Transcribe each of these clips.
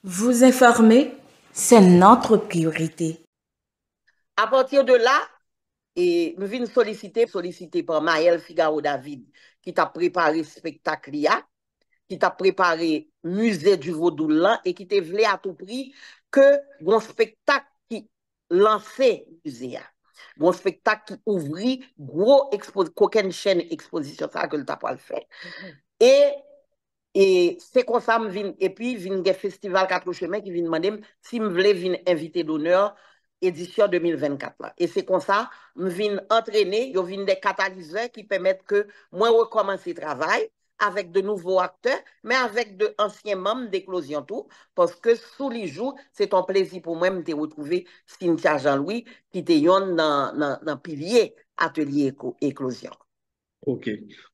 Vous informer, c'est notre priorité. À partir de là, et nous venons sollicité par Maël Figaro David, qui t'a préparé le spectacle là, qui t'a préparé musée du Vaudou là, et qui t'a voulu à tout prix que mon spectacle qui lançait musée. Mon spectacle qui ouvrit gros aucune chaîne exposition ça que le t'a pas le fait. Et et c'est comme ça, et puis, vin des festival Quatre Chemins qui vient demander si je voulais venir invité d'honneur édition 2024 là. Et c'est comme ça, je viens entraîner, je viens des catalyseurs qui permettent que moi recommencer le travail avec de nouveaux acteurs, mais avec de anciens membres d'éclosion tout, parce que sous les jours, c'est un plaisir pour moi de retrouver Cynthia Jean-Louis qui était dans pilier atelier éclosion. Ok.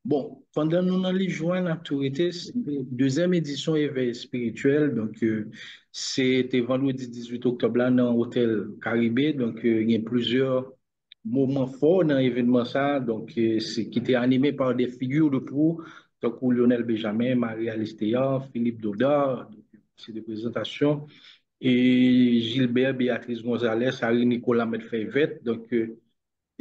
Bon, pendant nous dans les joints l'autorité, deuxième édition éveil spirituel, donc c'était vendredi 18 octobre là dans l'hôtel Caribé, donc il y a plusieurs moments forts dans l'événement ça, donc c'est qui était animé par des figures de proue, donc Lionel Benjamin, Marie-Alice Théa, Philippe Dodard, c'est des présentations, et Gilbert, Béatrice Gonzalez, Harry Nicolas Medfayvet, donc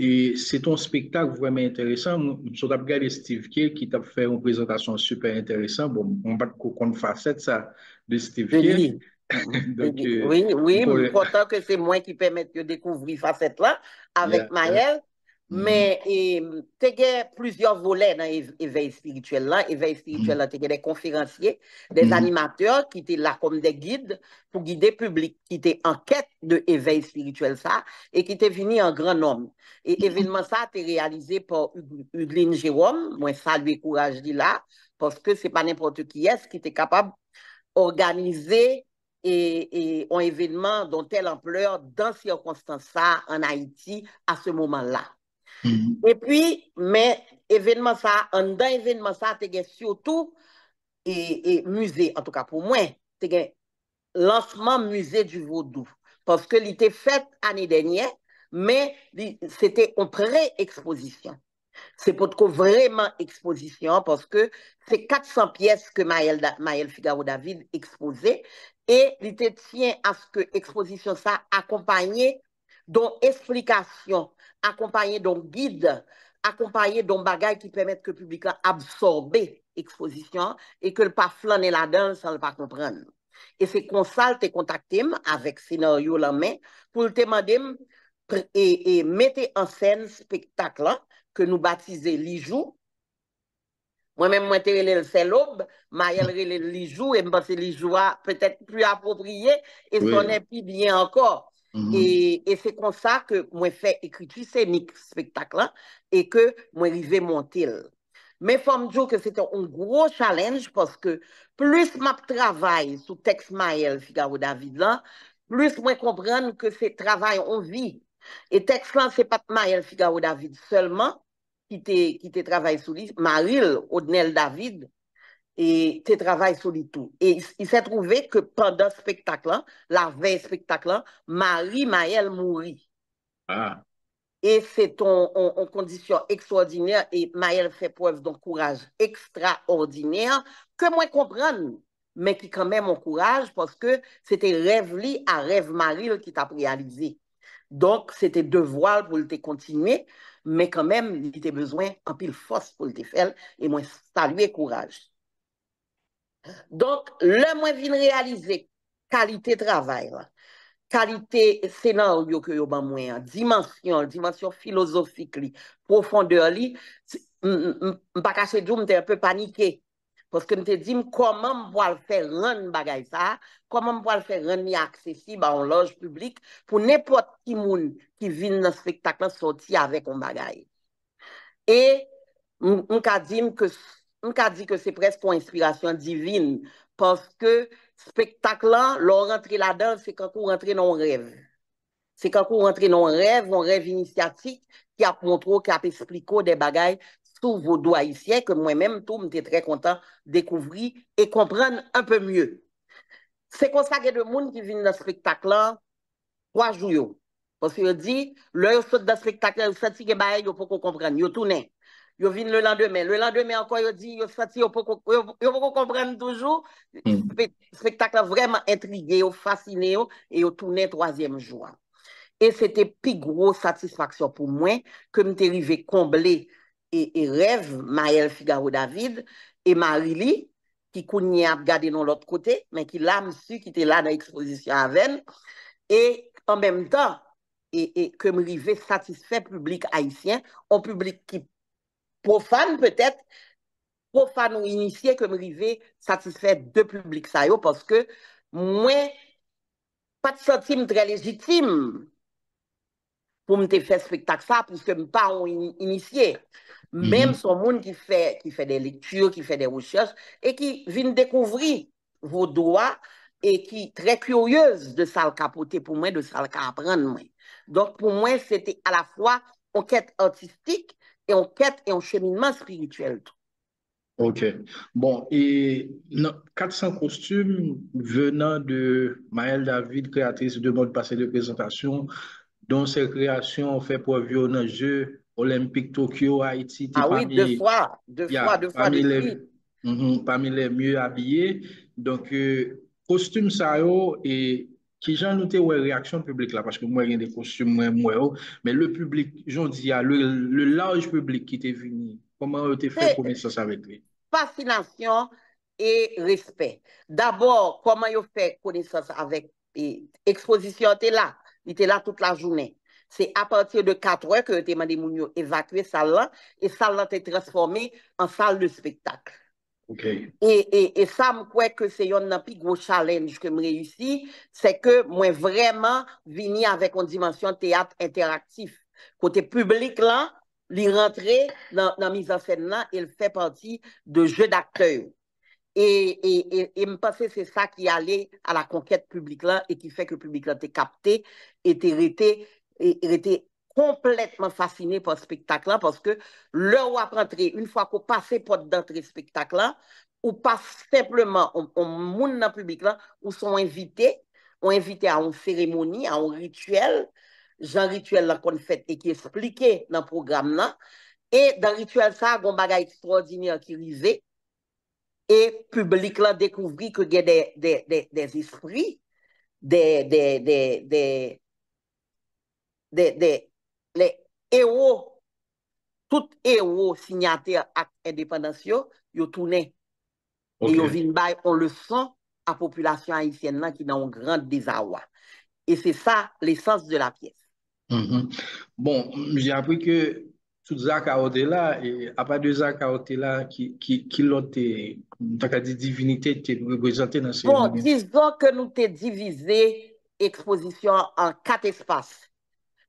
et c'est un spectacle vraiment intéressant. Je vais regarder Steve Kay qui t'a fait une présentation super intéressante. Bon, on va qu'on facette ça de Steve De Kay. lui. Donc, Oui, oui, pour content que c'est moi qui permette de découvrir facette là yeah, avec yeah. Maël. Mhm, Mais tu as plusieurs volets dans l'éveil spirituel là. Éveil spirituel mhm, là, tu as des conférenciers, des mhm, animateurs qui étaient là comme des guides pour guider le public qui étaient en quête de éveil spirituel ça et qui étaient venus en grand nombre. Et événement ça a été réalisé par Hugueline Jérôme. Moi, saluer courage dit là parce que c'est pas n'importe qui est qui était capable d'organiser et un événement dont telle ampleur dans ces circonstances-là en Haïti à ce moment-là. mhm. Et puis, mais événement ça, en dans événement ça, tu as surtout et musée, en tout cas pour moi, tu as lancement musée du Vaudou. Parce que l'était fait l'année dernière, mais c'était en pré-exposition. C'est pour que vraiment exposition parce que c'est 400 pièces que Maël Figaro David exposait et il tient à ce que l'exposition ça accompagné d'une explication, accompagné d'un guide, accompagné d'un bagage qui permet que le public absorbe l'exposition et que le pas flâner là-dedans sans le pas comprendre. Et c'est comme ça que tu contacté avec scénario la main pour te demander et mettre en scène spectacle là que nous baptisons Lijou. Moi-même, moi, c'est l'aube, Maël relè Lijou, et je pense que Lijou a peut-être plus approprié, et son Oui. est plus bien encore. Mhm, Et c'est comme ça que moi fait écriture scénique spectacle là, et que moi arrivé monter. Mais il faut me dire que c'était un gros challenge parce que plus je travaille sous texte Maël Figaro David là, plus moi comprendre que c'est travail en vie. Et texte là, c'est pas Maël Figaro David seulement, qui te travaille sur lui, Maril Odnel David, et te travaille sur lui tout. Et il s'est trouvé que pendant le spectacle, la veille spectacle, Marie Maël mourit. ah, Et c'est en condition extraordinaire et Maël fait preuve d'un courage extraordinaire que moi comprendre, mais qui quand même encourage parce que c'était rêve li à rêve Maril qui t'a réalisé. Donc, c'était devoir pour le continuer, mais quand même, il était besoin en pile force pour le faire et moi saluer courage. Donc, le moins vient réaliser qualité travail, là, qualité scénario que yo ban moi, dimension philosophique li, profondeur li, pas caché dou m'était un peu paniqué parce que m'était dit comment moi le faire rendre bagay ça, comment moi le faire rendre accessible en loge publique pour n'importe qui moun qui vient dans spectacle sortir avec un bagay. Et on dit que c'est presque une inspiration divine parce que spectacle là, l'on rentre là-dedans, c'est quand on rentre dans un rêve. C'est quand on rentre dans un rêve initiatique qui a montré, qui a expliqué des bagailles sous vos doigts ici, que moi-même, tout, j'étais très content de découvrir et comprendre un peu mieux. C'est comme ça qu'il y a des gens qui viennent dans ce spectacle-là 3 jours. Parce que dit, là, ils sont dans le spectacle, ils sont que ils ne peuvent pas comprendre, ils tournent. Yo vin le lendemain. Le lendemain encore, yo dit, yo senti, yo pas comprendre toujours. Mhm. Spectacle vraiment intrigué, yo fasciné, yo, et yo tourné troisième jour. Et c'était plus grosse satisfaction pour moi que me arrivé combler et rêve Maël Figaro David et Marily qui connaît à regarder dans l'autre côté mais qui là monsieur qui était là dans l'exposition avec et en même temps et que me arrivé satisfait public haïtien un public qui profane peut-être profane ou initié que me arrivé satisfait de public ça yo parce que moi pas de sentime très légitime pour me faire spectacle ça puisque me pas initié même Mhm. son monde qui fait des lectures qui fait des recherches et qui vient découvrir vos droits et qui est très curieuse de ça le capoter pour moi de ça le apprendre moi. Donc pour moi c'était à la fois une quête artistique et une quête et un cheminement spirituel. Ok. Bon, et 400 costumes venant de Maëlle David, créatrice de mode passé de présentation, dont ses créations ont fait preuve dans les Jeux Olympiques Tokyo, Haïti, t'es Ah oui, yeah, deux suite. parmi les mieux habillés. Donc, costume ça, yo, et qui j'en noté ouais, réaction publique là, parce que moi, il y a des costumes, yo, mais le public, j'en dis, le large public qui était venu, comment tu fait C'est connaissance avec lui? fascination et respect. D'abord, comment ils fait connaissance avec exposition il était là toute la journée. C'est à partir de 4 heures que tu demandé moun évacuer salle là et salle là été transformée en salle de spectacle. OK. Et ça, je crois que c'est un plus gros challenge que je réussi, c'est que moi vraiment venu avec une dimension théâtre interactif. Côté public là, il rentrer dans la mise en scène là, il fait partie de jeu d'acteurs. Et me pense que c'est ça qui allait à la conquête publique là et qui fait que le public là était capté, était complètement fasciné par ce spectacle là parce que l'heure où à rentrer, une fois qu'on passe porte d'entrée spectacle là, ou pas simplement on monde dans le public là, ou sont invités à une cérémonie, à un rituel, genre rituel là qu'on fait et qui est expliqué dans le programme là. Et dans le rituel ça, il y a un bagage extraordinaire qui risait et le public là découvrit que y a des esprits, des, des, des, des, les héros, tout héros signataires acte indépendance, yo tourné et yo OK. vin bay on le sent à la population haïtienne là qui dans un grand désarroi. Et c'est ça l'essence de la pièce. Mhm. Bon, j'ai appris que tout Zach a ôté là, et à part de Zach a ôté là, qui l'autre, t'as qu'à dire divinité, t'es représenté dans la Bon, cérémonie. disons que nous t'ai divisé exposition en 4 espaces.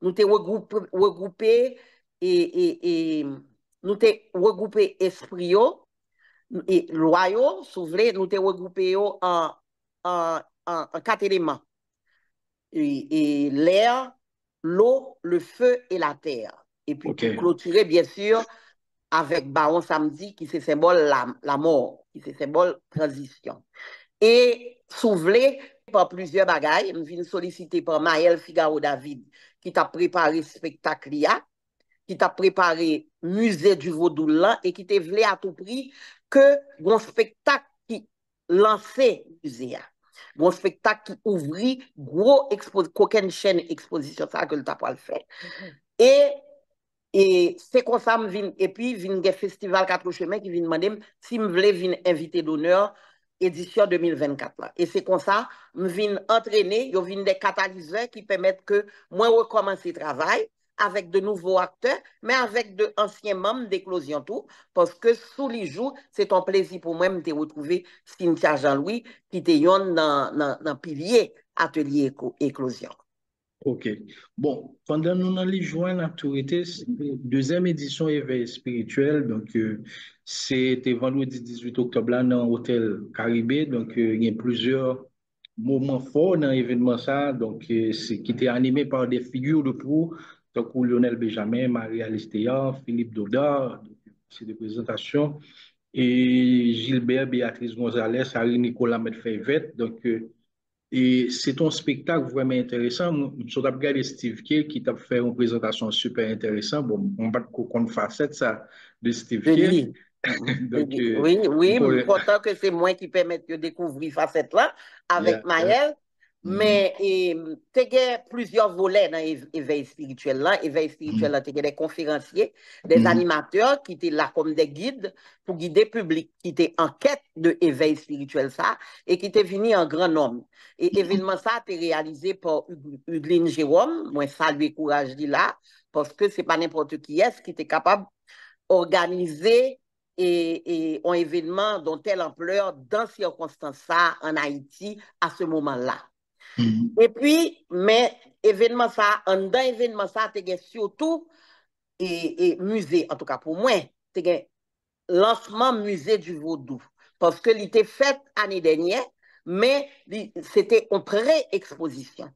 Nous t'ai regroupé et nous t'ai regroupé esprit et loyaux, si vous voulez, nous t'ai regroupé en 4 éléments. Et l'air, l'eau, le feu et la terre. Et puis pour OK. clôturer, bien sûr, avec Baron Samedi, qui se symbole la mort, qui se symbole transition. Et souvelé par plusieurs bagailles, je viens sollicité par Maël Figaro David, qui t'a préparé ce spectacle là, qui t'a préparé musée du Vaudou là, et qui t'a voulu à tout prix que mon spectacle qui lançait musée. Mon spectacle qui ouvrit gros exposition, aucune chaîne exposition, ça que le t'a pas le fait. Et et c'est comme ça, et puis, vin des festival Quatre Chemins qui vient demander si je voulais venir invité d'honneur édition 2024 là. Et c'est comme ça, je viens entraîner, je viens des catalyseurs qui permettent que moi recommence le travail avec de nouveaux acteurs, mais avec de anciens membres d'éclosion tout, parce que sous les jours, c'est un plaisir pour moi de te retrouver Cynthia Jean-Louis, qui était dans pilier atelier éclosion. OK. Bon, pendant nous allons les joindre l'autorité, deuxième édition éveil spirituel. Donc, c'était vendredi 18 octobre là, dans l'hôtel Caribé. Donc, il y a plusieurs moments forts dans l'événement ça. Donc, c'est qui était animé par des figures de proue, donc Lionel Benjamin, Marie-Alice Théard, Philippe Dodard, c'est des présentations, et Gilbert, Béatrice Gonzalez, Harry Nicolas Medfeyvet. Donc, Et c'est un spectacle vraiment intéressant. Je vais regarder Steve Kerr qui t'a fait une présentation super intéressante. Bon, on va qu'on facette ça de Steve De Kerr. lui. Mhm. Donc, Oui, oui, pour le- content que c'est moi qui permette de découvrir facette là yeah, avec yeah. Maël. Mhm, Mais tu as plusieurs volets dans l'éveil spirituel là. Éveil spirituel mhm, là, tu as des conférenciers, des mhm, animateurs qui étaient là comme des guides pour guider le public qui étaient en quête de éveil spirituel ça et qui étaient venus en grand nombre. Et événement ça a été réalisé par Hugueline Jérôme. Moi, saluer courage dit là parce que c'est pas n'importe qui est qui était capable d'organiser et un événement dont telle ampleur dans ces circonstances en Haïti à ce moment-là. mhm. Et puis, mais événement ça, en dans événement ça, tu surtout et musée, en tout cas pour moi, tu lancement musée du Vaudou. Parce que l'était fait l'année dernière, mais c'était en pré-exposition.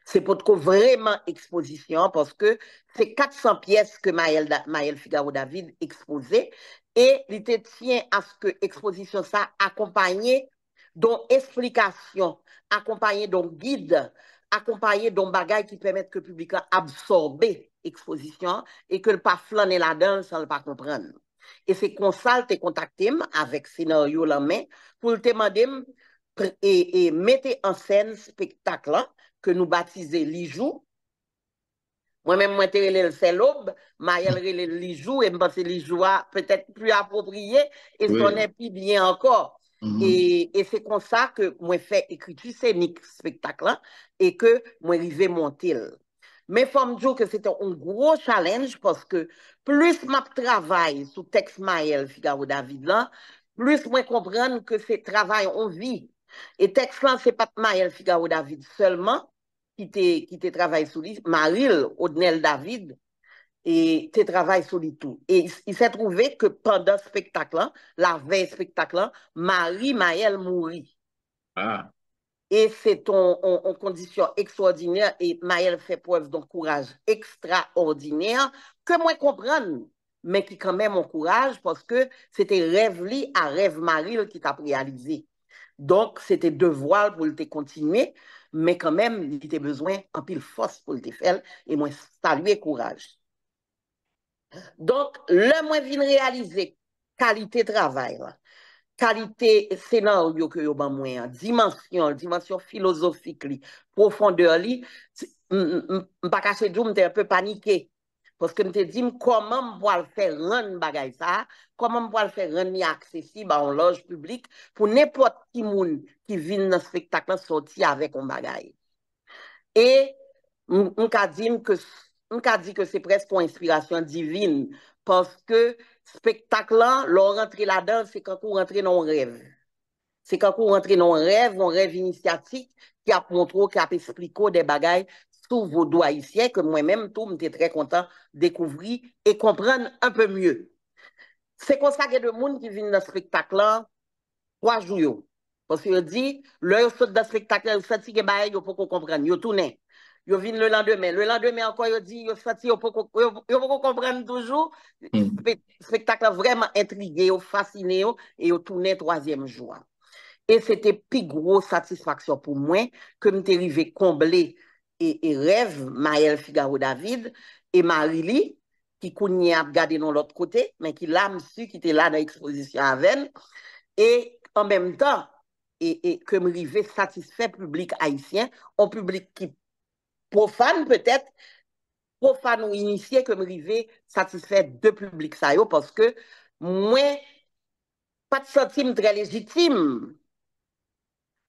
C'est pour que vraiment exposition parce que c'est 400 pièces que Maël Figaro David exposait et il tient à ce que l'exposition ça accompagné d'une explication, accompagné d'un guide, accompagné d'un bagage qui permet que le public absorber l'exposition et que le pas flâner là-dedans sans le pas comprendre. Et c'est comme ça que contacté avec scénario la main pour te demander et mettre en scène spectacle là, que nous baptisons Lijou. Moi-même, moi, c'est l'aube, Maël relève Lijou, et je pense que Lijou a peut-être plus approprié, et son Oui. est plus bien encore. Mhm. Et c'est comme ça que moi fais écriture scénique spectacle là, et que moi arrivé monter. Mais faut me dire que c'était un gros challenge parce que plus je travaille sous texte Maël Figaro David là, plus moi comprendre que c'est travail en vie. Et texte là, c'est pas Maël Figaro David seulement qui te travaille sur lui, Maril Odnel David, et te travaille sur lui tout. Et il s'est trouvé que pendant le spectacle, la veille spectacle, Marie Maël mourit. Ah, Et c'est en condition extraordinaire et Maël fait preuve d'un courage extraordinaire que moi comprendre, mais qui quand même encourage parce que c'était rêve li à rêve Maril qui t'a réalisé. Donc, c'était devoir pour le continuer, mais quand même, il était besoin un pile force pour le faire et moi saluer courage. Donc, le moins vient réaliser qualité travail, là, qualité scénario que yo ban moi, dimension philosophique li, profondeur li, pas caché dou m'était un peu paniqué parce que m'était dit comment m'poa le faire rendre bagay ça, comment m'poa le faire rendre accessible en loge publique pour n'importe qui moun qui vient dans spectacle sortir avec un bagay. Et on dit que c'est presque une inspiration divine parce que spectacle là, l'on rentre là-dedans, c'est quand on rentre dans un rêve. C'est quand on rentre dans un rêve initiatique qui a montré, qui a expliqué des bagailles sous vos doigts haïtiens que moi-même, tout, j'étais très content de découvrir et comprendre un peu mieux. C'est comme ça qu'il y a des gens qui viennent dans ce spectacle-là 3 jours. Parce que dit, là, ils sont dans le spectacle, ils sont que bah, ils pas comprendre, ils tournent. Ils viennent le lendemain. Le lendemain encore, ils disent, ils sont ils pas comprendre toujours. mhm. Spectacle vraiment intrigué, fasciné, et ils tournent troisième jour. Et c'était plus grosse satisfaction pour moi que je suis arrivé combler et rêve Maël Figaro David et Marily, qui a regardé de l'autre côté, mais qui l'a su, qui était là dans l'exposition avec elle. Et en même temps, et que me arrivé satisfait public haïtien, un public qui profane peut-être, profane ou initié, que me arrivé satisfait de public ça, parce que moi, pas de sentiment très légitime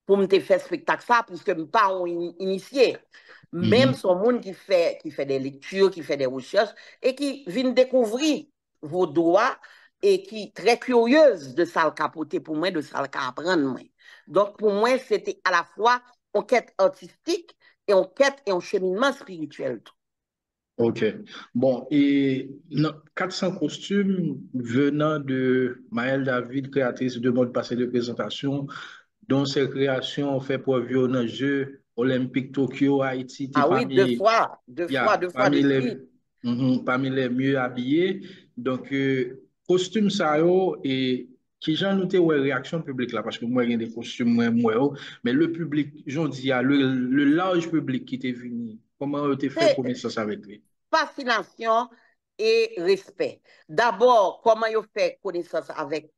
pour me faire spectacle ça, puisque je ne suis pas initié. Même Mhm. son monde qui fait des lectures, qui fait des recherches, et qui vient découvrir vos droits, et qui est très curieuse de ça le capoter pour moi, de ça le apprendre moi. Donc pour moi, c'était à la fois une quête artistique, et une quête et un cheminement spirituel. OK. Bon, et 400 costumes venant de Maëlle David, créatrice de mode passé de présentation, dont ses créations ont fait preuve dans les Jeux olympiques Tokyo, Haïti, t'es Ah oui, yeah, deux suite. parmi les mieux habillés. Donc, costume ça yo, et Qui j'en noté ouais réaction publique là parce que moi j'ai des costumes moi mais le public j'en dis le large public qui était venu comment tu fait C'est connaissance avec lui. fascination et respect. D'abord, comment ils fait connaissance avec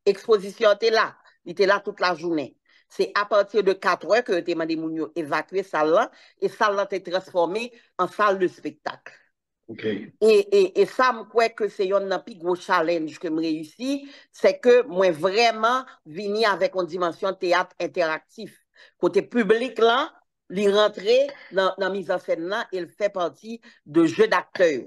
exposition il était là toute la journée. C'est à partir de 4 heures que tu demandé mon évacuer salle là et salle là t'est transformée en salle de spectacle. OK. Et ça, je crois que c'est un plus gros challenge que je réussis, c'est que moi vraiment venu avec une dimension théâtre interactif. Côté public là, il rentrer dans la mise en scène là, il fait partie de jeu d'acteurs.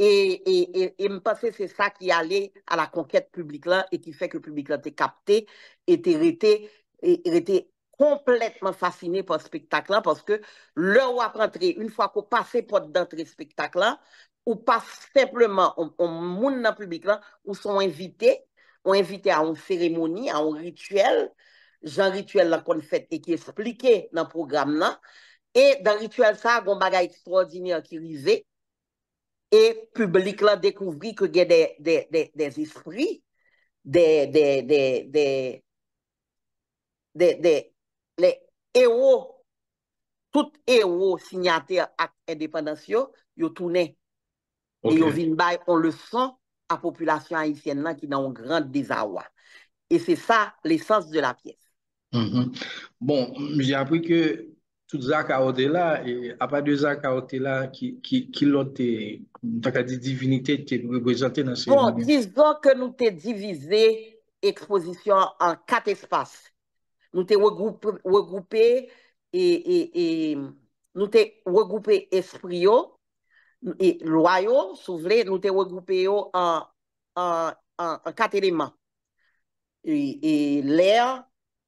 Et me pense que c'est ça qui allait à la conquête publique là et qui fait que le public là t'est capté et était complètement fasciné par ce spectacle là parce que l'heure où rentrer, une fois qu'on passe porte d'entrée spectacle là, ou pas simplement on monde dans le public là, ou sont invités, à une cérémonie, à un rituel, genre rituel là qu'on fait et qui est expliqué dans le programme là. Et dans le rituel ça, il y a un bagage extraordinaire qui arrive et le public là découvrit que il y a des esprits, des, des, des, des, les héros, tout héros signataires à l'indépendance, ils tourné et ils OK. viennent on le sent à la population haïtienne là, qui est dans un grand désarroi. Et c'est ça l'essence de la pièce. Mhm. Bon, j'ai appris que tout Zach a été là, et à part de Zach a été là, qui l'autre, t'as qu'à dire divinité, qui est représentée dans la Bon, cérémonie. disons que nous t'ai divisé exposition en 4 espaces. Nous t'ai regroupé et nous t'ai regroupé esprit et loyaux, souvelé, nous t'ai regroupé en 4 éléments. Et l'air,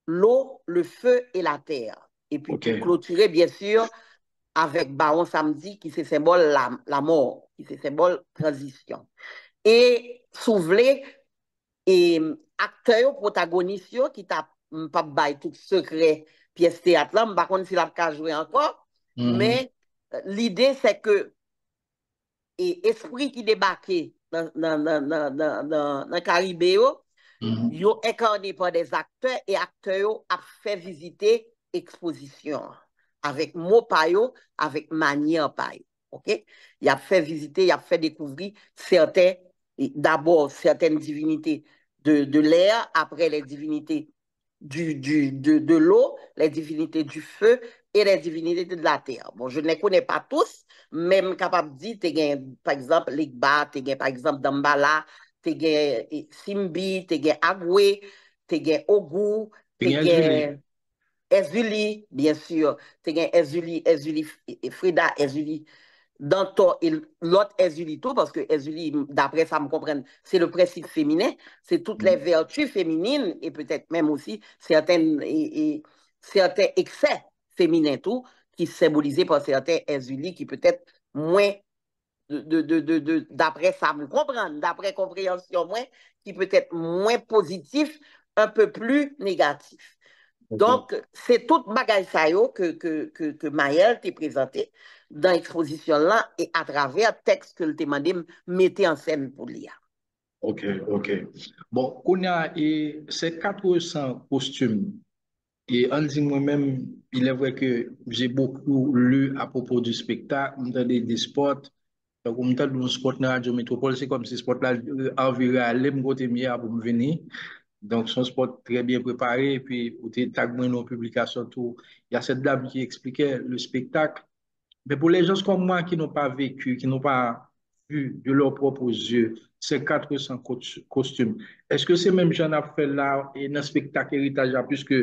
l'eau, le feu et la terre. Et puis pour OK. clôturer, bien sûr, avec Baron Samedi, qui c'est symbole la mort, qui c'est symbole transition. Et souvelé, et acteur protagoniste qui t'a pas bail tout secret pièce théâtre là, par contre si la pas jouer encore, Mhm. mais l'idée c'est que et esprit qui débarquait dans Caribé Mhm. yo incarné par des acteurs et acteurs a fait visiter exposition avec mot payo, avec manière payo. OK? Il a fait visiter, il a fait découvrir certains, d'abord certaines divinités de l'air, après les divinités de l'eau, les divinités du feu et les divinités de la terre. Bon, je ne les connais pas tous, même capable de dire, par exemple, Ligba, par exemple, Dambala, te gen Simbi, te gen Agwe, te gen Ogu, C'est te bien Julie. gen Ezuli, bien sûr, te gen Ezuli, Frida Ezuli, Danto et l'autre Ezuli tout, parce que Ezuli, d'après ça me comprenne, c'est le principe féminin, c'est toutes les Mhm. vertus féminines et peut-être même aussi certains excès féminins tout, qui symbolisés par certains Ezuli qui peut-être moins d'après ça me comprendre, d'après compréhension moins, qui peut être moins positif, un peu plus négatif. OK. Donc, c'est tout bagage ça que Maël t'a présenté dans l'exposition là et à travers le texte que le demandé mettre en scène pour lire. OK, OK. Bon, qu'on a et ces 400 costumes, et en dit moi-même, il est vrai que j'ai beaucoup lu à propos du spectacle, des sports. Donc, on me dit un sport dans la radio métropole, c'est comme si ce sport-là environ aller me côté mieux pour me venir. Donc, son sport très bien préparé. Et puis, pour tag nos publications, tout. Il y a cette dame qui expliquait le spectacle. Mais pour les gens comme moi qui n'ont pas vécu, qui n'ont pas vu de leurs propres yeux ces 400 costumes, est-ce que ces mêmes gens ont fait là et dans le spectacle héritage, puisque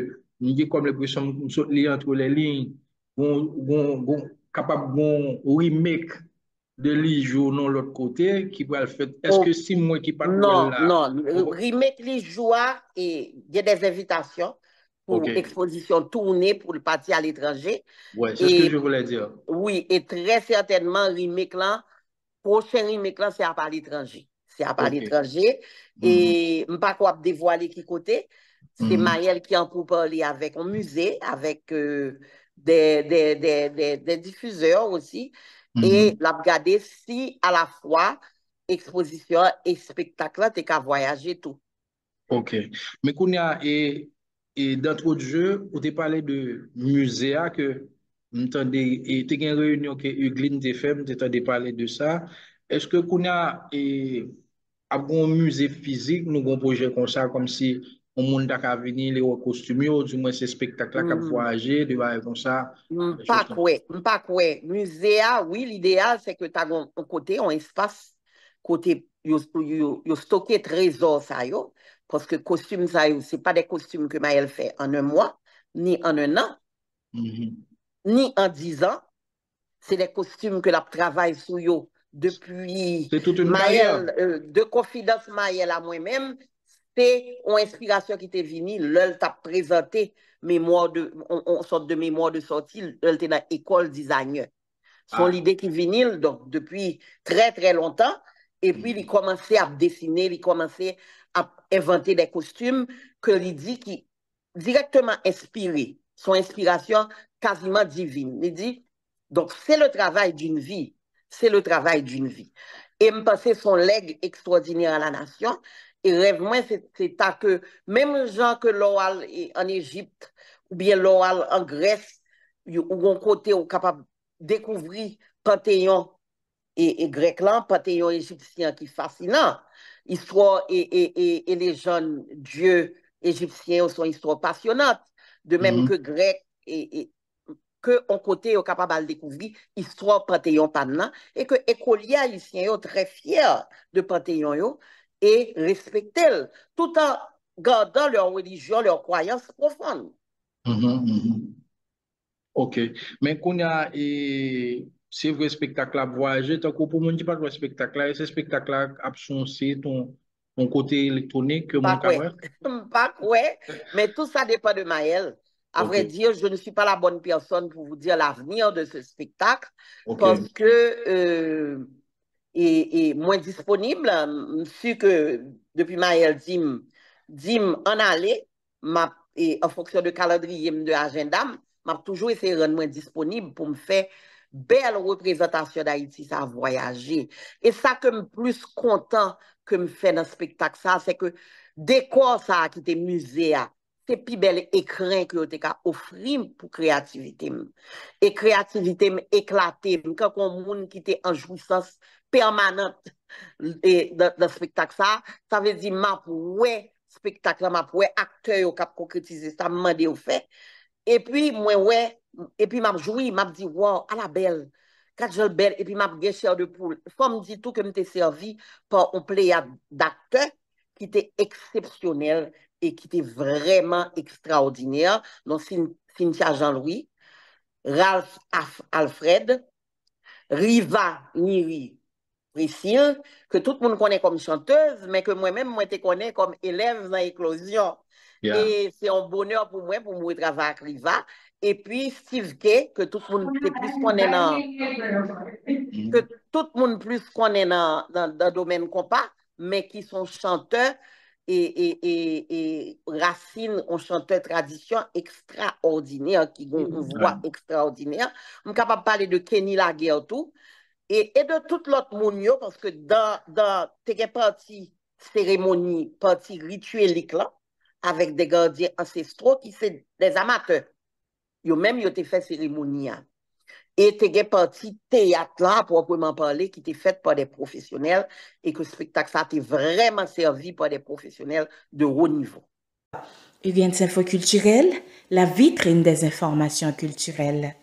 nous avons comme l'impression de nous lire entre les lignes, capable de remake de l'île non l'autre côté, qui va le faire. Est-ce que Oh, si moi qui pas non, là, non. Remake les joie et il y a des invitations OK, pour exposition tournée pour le parti à l'étranger. ouais, c'est ce que Et je voulais dire. oui, et très certainement, remake là, prochain remake là, c'est à l'étranger. C'est à OK. l'étranger. Mhm. Et je ne pas quoi dévoiler qui côté. C'est Mhm. Maël qui en pour parler avec un musée, avec des diffuseurs aussi. Et Mhm. la regarder si à la fois exposition et spectacle, tu qu'à voyager tout. Ok. Mais qu'on y a, et d'entre autres jeux, on t'a parlé de musée, que m'entendez, et t'as une réunion que Huglin t'a fait, t'entendais parler de ça. Est-ce que qu'on a, un musée physique, nous avons un projet comme ça, comme si on monde a venir, les costumes, ou du moins ces spectacles-là, qui Mhm. voyager, des bails comme ça, des choses comme ça. M'pas kwe. Musée, oui, l'idéal, c'est que tu as un côté, un espace, côté, yo stocké trésor, ça, yo. Parce que costume, ça, yo, c'est pas des costumes que Maël fait en un mois, ni en un an, Mhm. ni en 10 ans. C'est des costumes que la travaille sous yo depuis C'est toute une carrière. Maël, de confidence Maël à moi-même, c'est une inspiration qui t'est venue, l'elle t'a présenté sorte de mémoire de sortie, elle était dans l'école designer. Son Ah. l'idée qui vinyle, donc depuis très très longtemps, et puis il Mhm. commençait à dessiner, il commençait à inventer des costumes que il dit qui directement inspiré, son inspiration quasiment divine. Il dit, donc c'est le travail d'une vie, c'est le travail d'une vie. Et me penser son legs extraordinaire à la nation, et rêve moi, c'est que même gens que l'oral en Égypte, ou bien l'oral en Grèce, ou un côté ou capable découvrir Panthéon et grec là, Panthéon égyptien qui est fascinant. Histoire et les jeunes dieux égyptiens sont histoires passionnantes, de même que Mhm. grec que on côté est capable de découvrir histoire Panthéon panna et que écoliers haïtiens sont très fiers de Panthéon yo, et respectent tout en gardant leur religion, leur croyance profonde. Mhm. Mhm. Ok. Mais qu'on a, c'est vrai spectacle à voyager, tant que pour moi, qui pas le spectacle là, et ce spectacle là, absent ton côté électronique que mon Pas quoi. camarade. Pas quoi. Mais tout ça dépend de Maël. À Ok. vrai dire, je ne suis pas la bonne personne pour vous dire l'avenir de ce spectacle Ok. parce que est moins disponible. Su que depuis Maël dim en aller, et en fonction de calendrier de agenda, m'a toujours essayé de rendre moins disponible pour me faire belle représentation d'Haïti, ça a voyagé. Et ça que me plus content que me fait dans le spectacle, ça, c'est que décor ça qui était musée, c'est plus bel écran que tu as offrir pour créativité. Et créativité éclatée, quand on monde qui était en jouissance permanente et dans le spectacle ça veut dire m'a ouais spectacle m'a ouais acteur qui a concrétisé ça m'a demandé au fait et puis moi ouais et puis m'a joui m'a dit wow à la belle quatre jeunes belle et puis m'a gagné chair de poule faut me dire tout que m'était servi par un pléiade d'acteurs qui était exceptionnel et qui était vraiment extraordinaire donc Cynthia Jean-Louis Ralph Alfred Riva Niri Priscille, que tout le monde connaît comme chanteuse, mais que moi-même, moi, te connais comme élève dans l'éclosion. Yeah. Et c'est un bonheur pour moi travailler avec Riva. Et puis Steve Kay, que tout le monde te plus connaît que Mhm. tout le monde plus connaît dans le domaine compas, mais qui sont chanteurs et Racine, un chanteur tradition extraordinaire, qui a une Ouais. voix extraordinaire. Je suis capable de parler de Kenny Laguerre tout et de tout l'autre monde, parce que dans tes parties cérémonie, partie rituelle là, avec des gardiens ancestraux qui sont des amateurs. Yo même yo te fait cérémonie. Et tes parties théâtre là, proprement parler, qui étaient faites par des professionnels et que le spectacle ça a été vraiment servi par des professionnels de haut niveau. Evian Info Culturel, la vitrine des informations culturelles.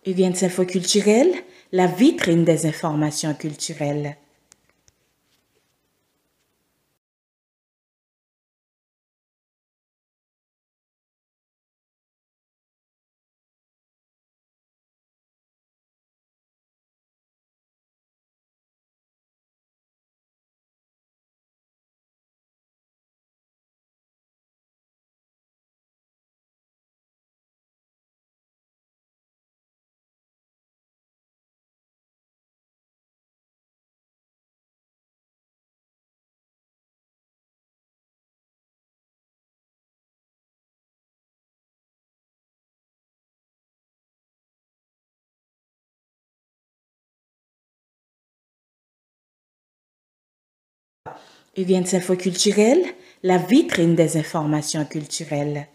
Evian Info Culturel, la vitrine des informations culturelles. Evidences infoculturelles, la vitrine des informations culturelles.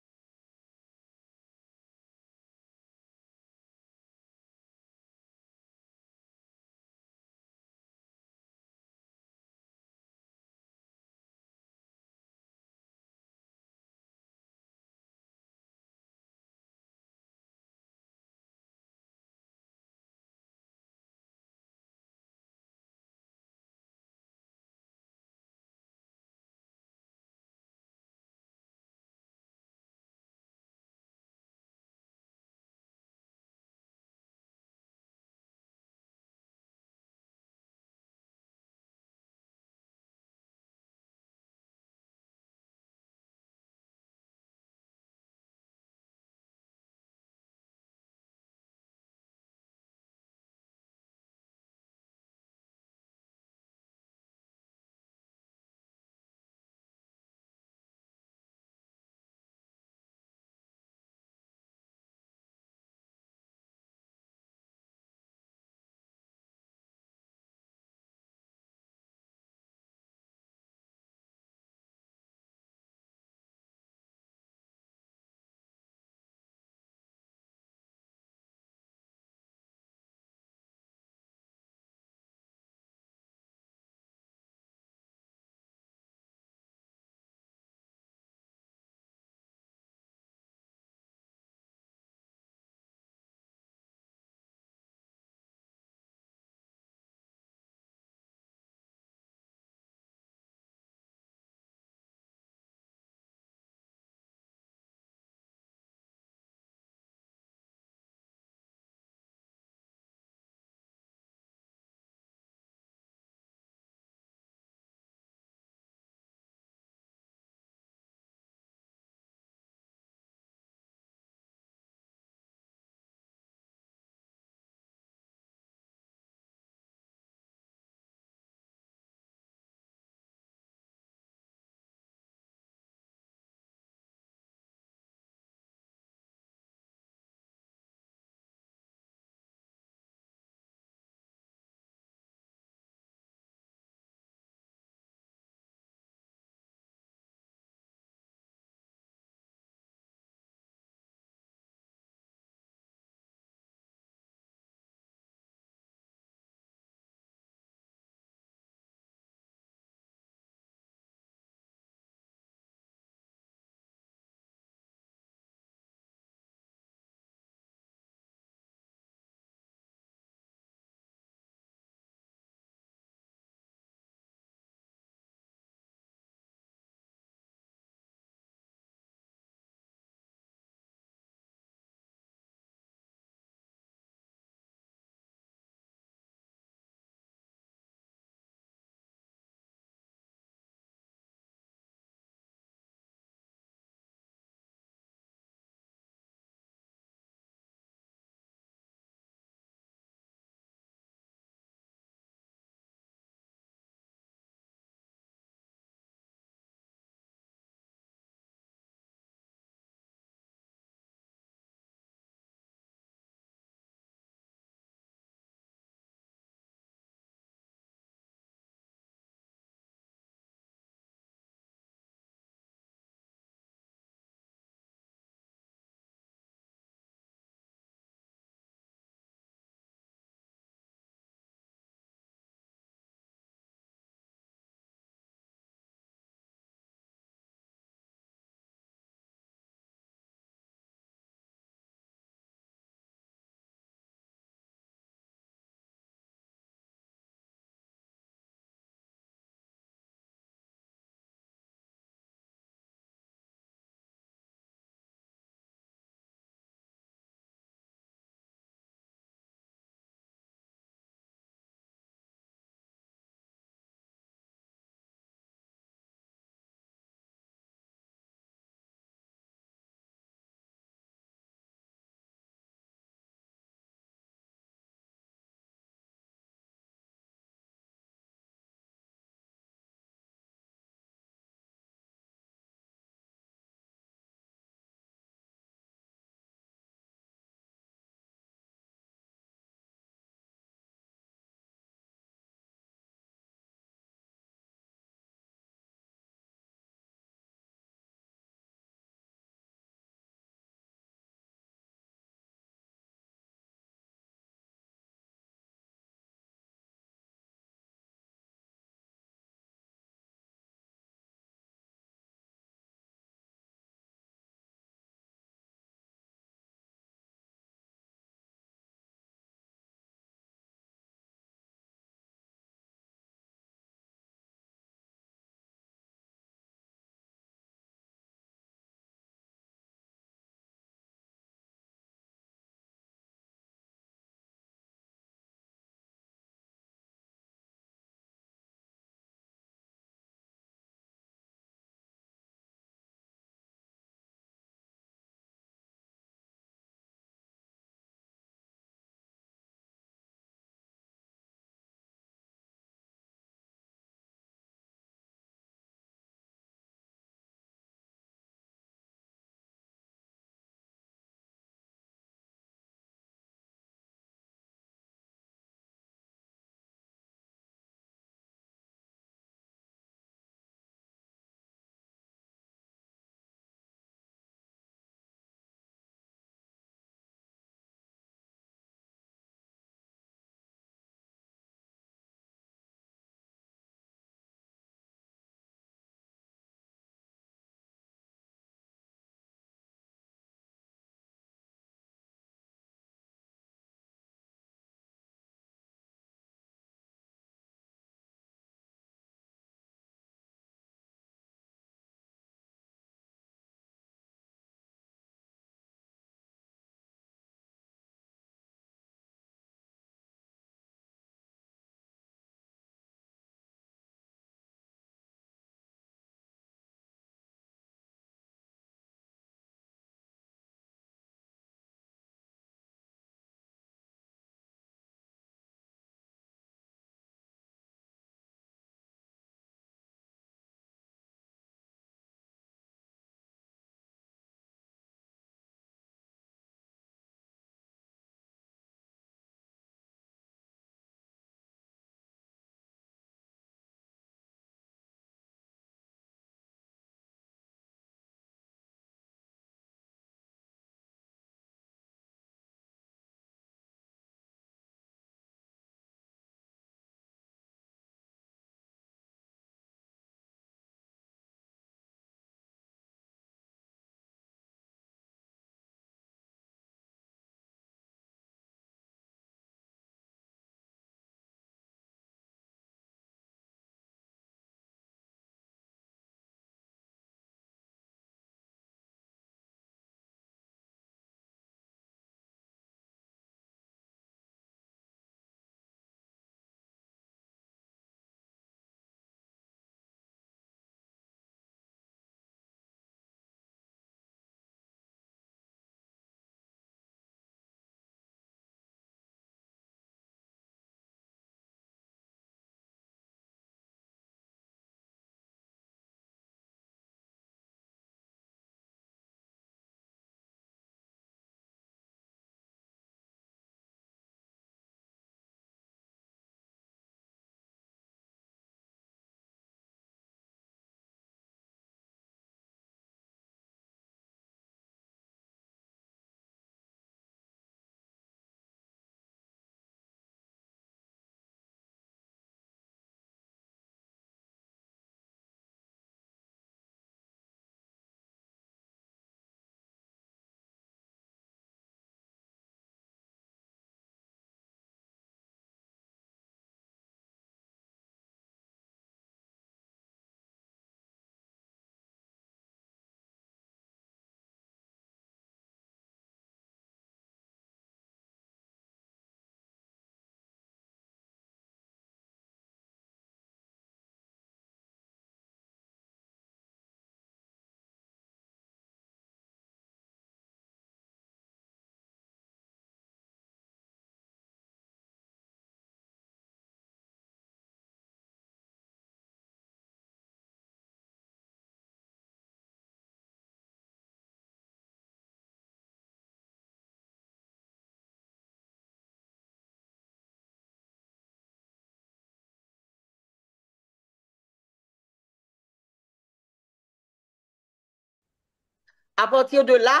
À partir de là,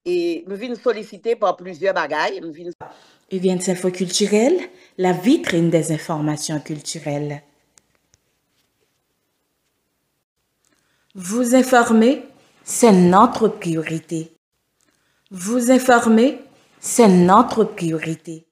et me viens sollicité par plusieurs bagailles. UVNS Info Culturel, la vitrine des informations culturelles. Vous informer, c'est notre priorité. Vous informer, c'est notre priorité.